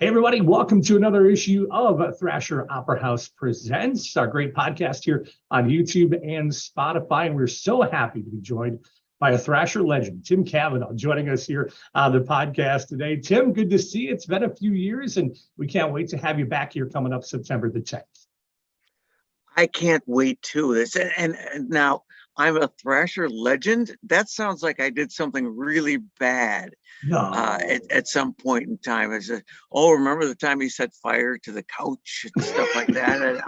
Hey, everybody, welcome to another issue of Thrasher Opera House Presents, our great podcast here on YouTube and Spotify. And we're so happy to be joined by a Thrasher legend, Tim Cavanagh, joining us here on the podcast today. Tim, good to see you. It's been a few years, and we can't wait to have you back here coming up September the 10th. I can't wait too. And now I'm a Thrasher legend. That sounds like I did something really bad. No. At some point in time. I said, remember the time he set fire to the couch and stuff like that?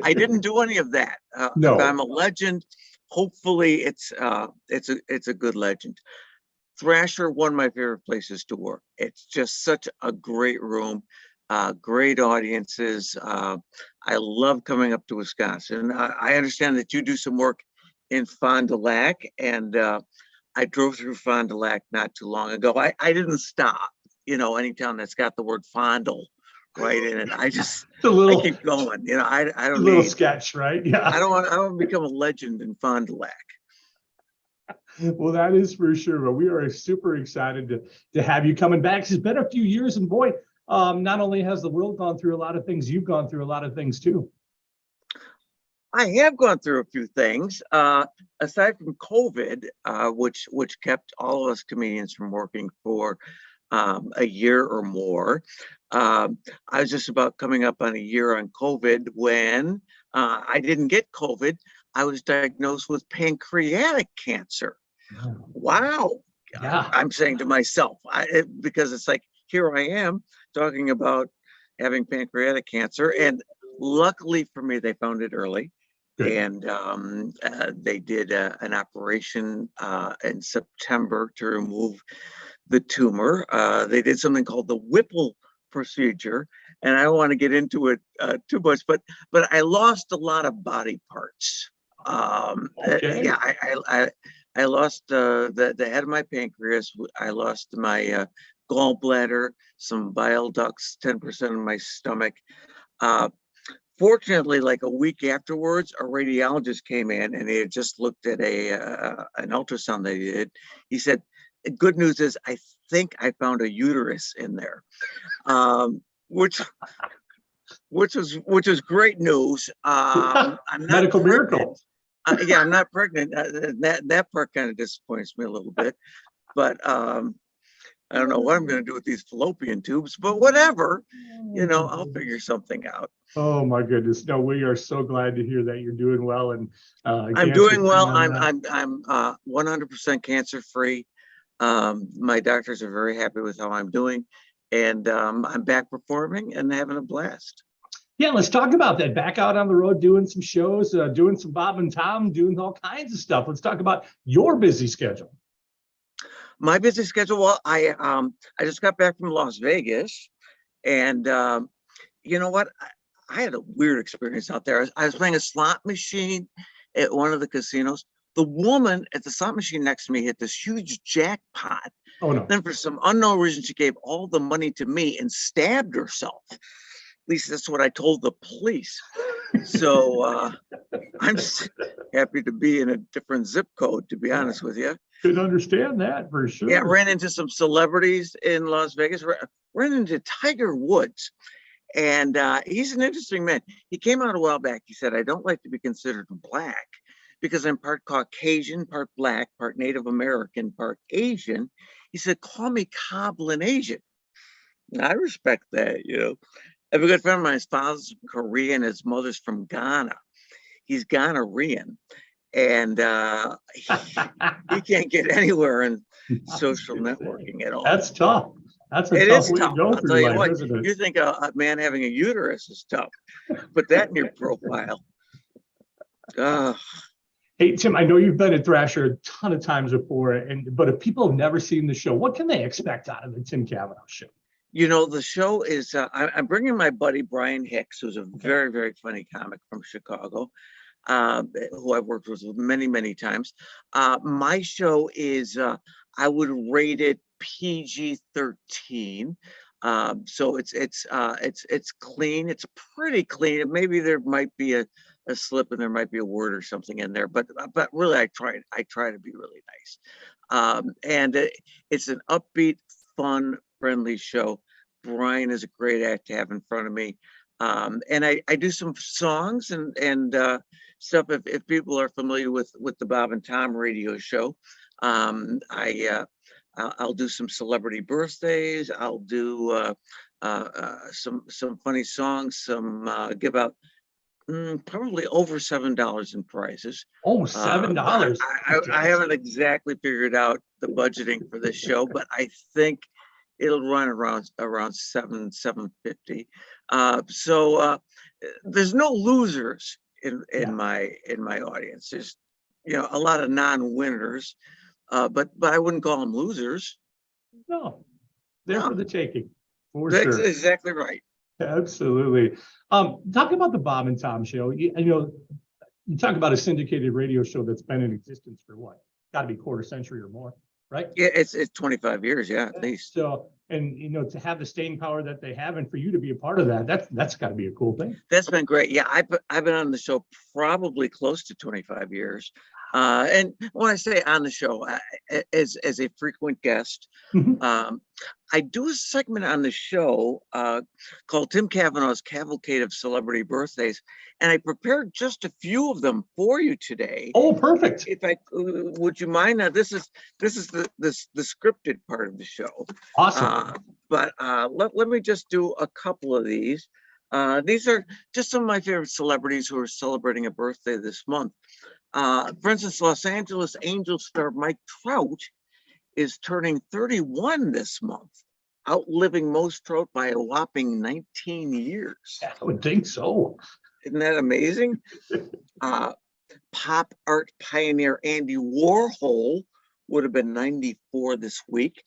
I didn't do any of that. No. If I'm a legend, hopefully it's a good legend. Thrasher, one of my favorite places to work. It's just such a great room, great audiences. I love coming up to Wisconsin. I understand that you do some work in Fond du Lac, and I drove through Fond du Lac not too long ago. I didn't stop, any town that's got the word fondle right in it. I keep going, I don't need a little sketch, right? Yeah. I don't want to become a legend in Fond du Lac. Well, that is for sure. But we are super excited to have you coming back. It's been a few years, and boy, not only has the world gone through a lot of things, you've gone through a lot of things too. I have gone through a few things, aside from COVID, which kept all of us comedians from working for a year or more. I was just about coming up on a year on COVID when I didn't get COVID. I was diagnosed with pancreatic cancer. Oh. Wow. Yeah. I'm saying to myself, because it's like, here I am talking about having pancreatic cancer. And luckily for me, they found it early. Good. And they did an operation in September to remove the tumor. They did something called the Whipple procedure, and I don't want to get into it too much, but I lost a lot of body parts. Okay. Yeah, I lost the head of my pancreas. I lost my gallbladder, some bile ducts, 10% of my stomach. Fortunately, like a week afterwards, a radiologist came in and he had just looked at an ultrasound that he did. He said, "Good news is I think I found a uterus in there," which was great news. I'm not medical miracle. Yeah, I'm not pregnant. That part kind of disappoints me a little bit, but I don't know what I'm going to do with these fallopian tubes, but whatever, I'll figure something out. Oh my goodness! No, we are so glad to hear that you're doing well, and I'm doing well. I'm 100% cancer free. My doctors are very happy with how I'm doing, and I'm back performing and having a blast. Yeah, let's talk about that. Back out on the road, doing some shows, doing some Bob and Tom, doing all kinds of stuff. Let's talk about your busy schedule. My busy schedule. Well, I just got back from Las Vegas, and you know what? I had a weird experience out there. I was playing a slot machine at one of the casinos. The woman at the slot machine next to me hit this huge jackpot. Oh no! Then for some unknown reason, she gave all the money to me and stabbed herself. At least that's what I told the police. So I'm just happy to be in a different zip code, to be honest with you. Could understand that for sure. Yeah, ran into some celebrities in Las Vegas. Ran into Tiger Woods. And he's an interesting man. He came out a while back. He said, "I don't like to be considered black because I'm part Caucasian, part black, part Native American, part Asian." He said, "Call me Coblin Asian." And I respect that, I have a good friend of mine. His father's from Korea and his mother's from Ghana. He's Ghanaian. And he can't get anywhere in social networking at all. That's tough. That's a tough way to go through life, isn't it? You think a man having a uterus is tough. Put that in your profile. Hey, Tim, I know you've been at Thrasher a ton of times before, but if people have never seen the show, what can they expect out of the Tim Cavanagh show? The show is, I'm bringing my buddy Brian Hicks, who's a very, very funny comic from Chicago, who I've worked with many, many times. My show is, I would rate it PG-13. So it's clean. It's pretty clean. Maybe there might be a slip and there might be a word or something in there, but really I try to be really nice. And it's an upbeat, fun, friendly show. Brian is a great act to have in front of me. And I do some songs and stuff. If people are familiar with the Bob and Tom radio show, I'll do some celebrity birthdays. I'll do some funny songs. Give out probably over $7 in prizes. Oh, $7. I haven't exactly figured out the budgeting for this show, but I think it'll run around $750. So there's no losers in my audience. There's a lot of non-winners, but I wouldn't call them losers. No, they're for the taking. That's sure. exactly right. Absolutely. Talk about the Bob and Tom show. You talk about a syndicated radio show that's been in existence for what? Got to be quarter century or more, right? Yeah, it's 25 years, at least. So, and to have the staying power that they have, and for you to be a part of that's got to be a cool thing. That's been great. Yeah, I've been on the show probably close to 25 years. And when I say on the show, as a frequent guest, I do a segment on the show called Tim Cavanagh's Cavalcade of Celebrity Birthdays, and I prepared just a few of them for you today. Oh, perfect! If I would you mind? Now, this is the scripted part of the show. Awesome. But let me just do a couple of these. These are just some of my favorite celebrities who are celebrating a birthday this month. For instance, Los Angeles Angels star Mike Trout is turning 31 this month, outliving most Trout by a whopping 19 years. I would think so. Isn't that amazing? Pop art pioneer Andy Warhol would have been 94 this week.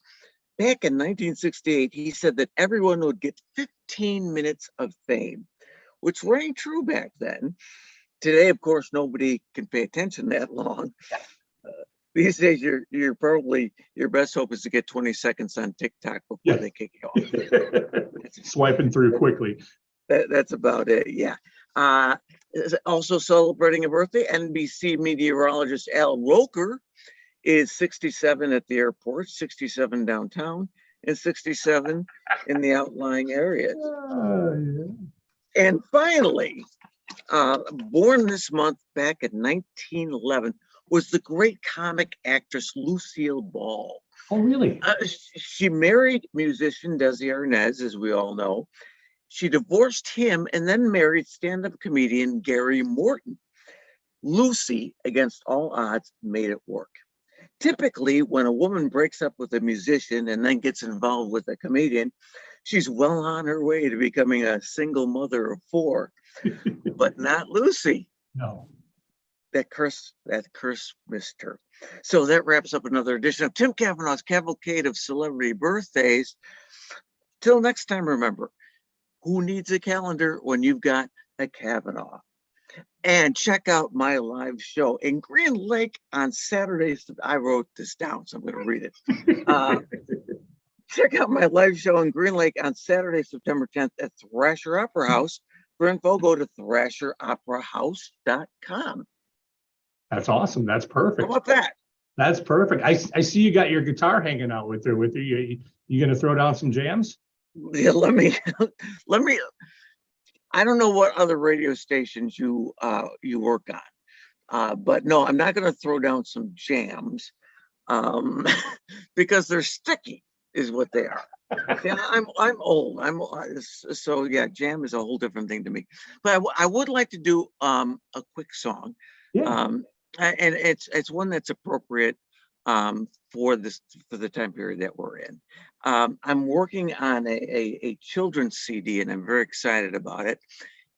Back in 1968, he said that everyone would get 15 minutes of fame, which rang true back then. Today, of course, nobody can pay attention that long. These days, you're probably, your best hope is to get 20 seconds on TikTok before they kick you off. Swiping through quickly. That's about it, yeah. Also celebrating a birthday, NBC meteorologist Al Roker is 67 at the airport, 67 downtown, and 67 in the outlying areas. And finally, born this month back in 1911, was the great comic actress Lucille Ball. Oh, really? She married musician Desi Arnaz, as we all know. She divorced him and then married stand-up comedian Gary Morton. Lucy, against all odds, made it work. Typically, when a woman breaks up with a musician and then gets involved with a comedian, she's well on her way to becoming a single mother of 4. But not Lucy. No. That curse missed her. So that wraps up another edition of Tim Cavanagh's Cavalcade of Celebrity Birthdays. Till next time, remember, who needs a calendar when you've got a Cavanagh? And check out my live show in Green Lake on Saturdays. I wrote this down, so I'm going to read it. Check out my live show in Green Lake on Saturday, September 10th at Thrasher Opera House. For info, go to thrasheroperahouse.com. That's awesome. That's perfect. How about that? That's perfect. I see you got your guitar hanging out with you. You going to throw down some jams? Yeah, let me. I don't know what other radio stations you work on, but no, I'm not going to throw down some jams because they're sticky, is what they are. Yeah, I'm old. So yeah, jam is a whole different thing to me. But I would like to do a quick song, and it's one that's appropriate for the time period that we're in. I'm working on a children's CD, and I'm very excited about it.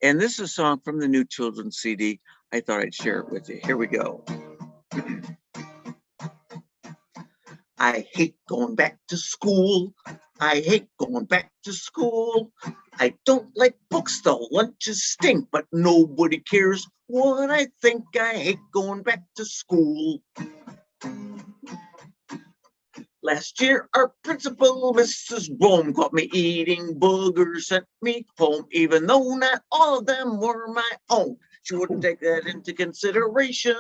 And this is a song from the new children's CD. I thought I'd share it with you. Here we go. I hate going back to school. I hate going back to school. I don't like books, the lunches stink, but nobody cares what I think. I hate going back to school. Last year, our principal, Mrs. Rome, caught me eating boogers, sent me home, even though not all of them were my own. She wouldn't take that into consideration.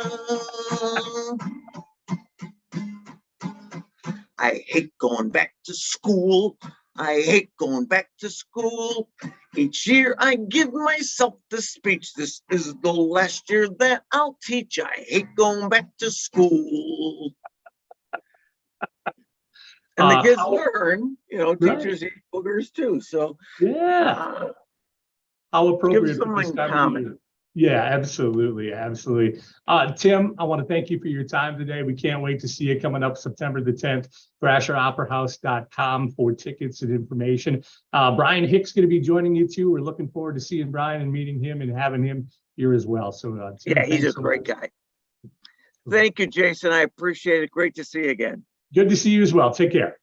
I hate going back to school. I hate going back to school. Each year I give myself the speech. This is the last year that I'll teach. I hate going back to school. And the kids learn, right. teachers eat boogers too. So Yeah. How appropriate for this something time of the common. year. Yeah, absolutely. Absolutely. Tim, I want to thank you for your time today. We can't wait to see you coming up September the 10th, thrasheroperahouse.com for tickets and information. Brian Hick's going to be joining you too. We're looking forward to seeing Brian and meeting him and having him here as well. So, Tim, Yeah, he's a so great much. guy. Thank you, Jason. I appreciate it. Great to see you again. Good to see you as well. Take care.